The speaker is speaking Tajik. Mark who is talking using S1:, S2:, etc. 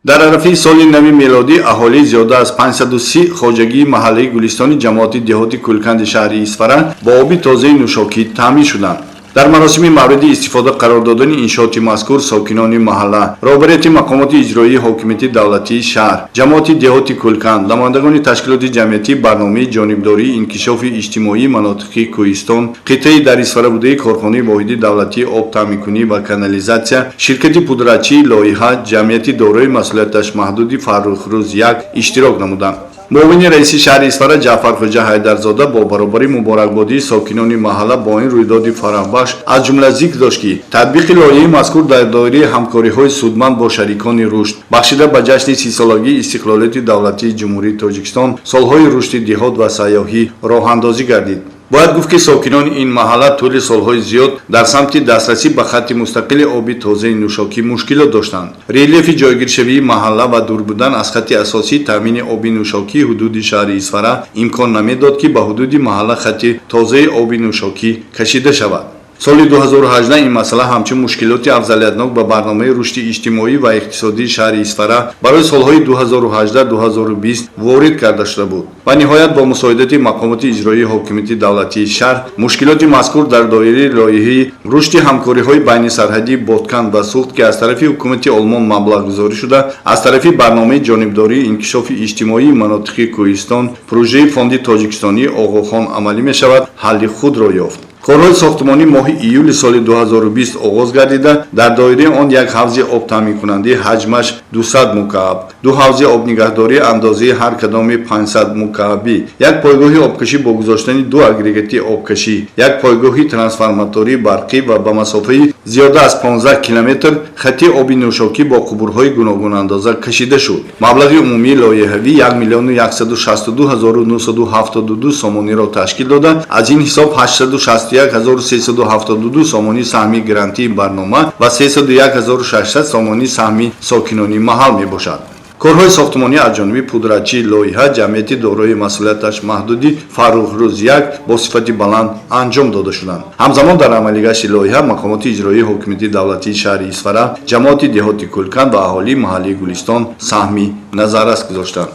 S1: дар арафи соли нави мелодӣ аҳолии зиёда аз 530 хоҷагии маҳаллаи гулистони ҷамоати деҳоти кӯлканди шаҳри Исфара бо оби тозаи нӯшокӣ таъмин шуданд. дар маросими мавриди истифода қарор додани иншооти мазкур сокинони маҳалла, роҳбарияти мақомоти иҷроии ҳокимияти давлатии шаҳр, ҷамоати деҳоти кӯлканд, намояндагони ташкилоти ҷамъиятии барномаи ҷонибдории инкишофи иҷтимоии манотиқи кӯҳистон, қитъаи дар Исфарабудаи корхонаи воҳиди давлатии об таъминкунӣ ва канализатсия, ширкати пудратчии лоиҳа, ҷамъияти дорои масъулияташ маҳдуди Фаррухрӯз 1 иштирок намуданд. муовини раиси шаҳри Исфара Ҷаъфархоҷа Ҳайдарзода бо баробари муборакбодии сокинони маҳалла бо ин рӯйдоди фарафбахш аз ҷумла зикр дошт, ки татбиқи лоиҳаи мазкур дар доираи ҳамкориҳои судманд бо шарикони рушд, бахшида ба ҷашни 30-солагии истиқлолияти давлатии Ҷумҳурии Тоҷикистон солҳои рушди диҳот ва сайёҳӣ роҳандозӣ гардид. бояд гуфт, ки сокинони ин маҳалла тӯли солҳои зиёд дар самти дастрасӣ ба хатти мустақили оби тозаи нӯшокӣ мушкилот доштанд. релефи ҷойгиршавии маҳалла ва дур будан аз хатти асосии таъмини оби нӯшокии ҳудуди шаҳри Исфара имкон намедод, ки ба ҳудуди маҳалла хатти тозаи оби нӯшокӣ кашида шавад. соли 2018 ин масъала ҳамчун мушкилоти афзалиятнок ба барномаи рушди иҷтимоӣ ва иқтисодии шаҳри Исфара барои солҳои 2018-2020 ворид карда шуда буд. ва ниҳоят бо мусоидати мақомоти иҷроии ҳокимияти давлатии шаҳр, мушкилоти мазкур дар доираи лоиҳаи рушди ҳамкориҳои байнисарҳадии Ботканд ва Суғд, ки аз тарафи ҳукумати Олмон маблағгузорӣ шуда, аз тарафи барномаи ҷонибдории инкишофи иҷтимоии манотиқи кӯҳистон, пурӯҷаи фонди тоҷикистонии Оғохон амалӣ мешавад, ҳалли худро ёфт. корҳои сохтмонӣ моҳи июли соли 2020 оғоз гардида, дар доираи он як ҳавзи обтаъминкунандӣ ҳаҷмаш 200 мукааб, ду ҳавзи обнигаҳдорӣ андозаи ҳар кадоми 500 мукаабӣ, як пойгоҳи обкашӣ бо гузоштани ду агрегати обкашӣ, як пойгоҳи трансформатории барқӣ ва ба масофаи зиёда аз 15 километр хатти оби нӯшокӣ бо қубурҳои гуногун андоза кашида шуд. маблағи умумии лоиҳавӣ 1,162,972 сомониро ташкил дода, аз ин ҳисоб 861,372 сомонӣ саҳми грантии барнома ва 301,600 сомонӣ саҳми сокинони маҳал мебошад. корҳои сохтмонӣ аз ҷониби пудратчии лоиҳа, ҷамъияти дорои масъулияташ маҳдуди Фаррухрӯз 1 бо сифати баланд анҷом дода шуданд. ҳамзамон дар амалигашти лоиҳа мақомоти иҷроии ҳокимияти давлатии шаҳри Исфара, ҷамоати деҳоти кӯлканд ва аҳолии маҳаллии Гулистон саҳми назаррас гузоштанд.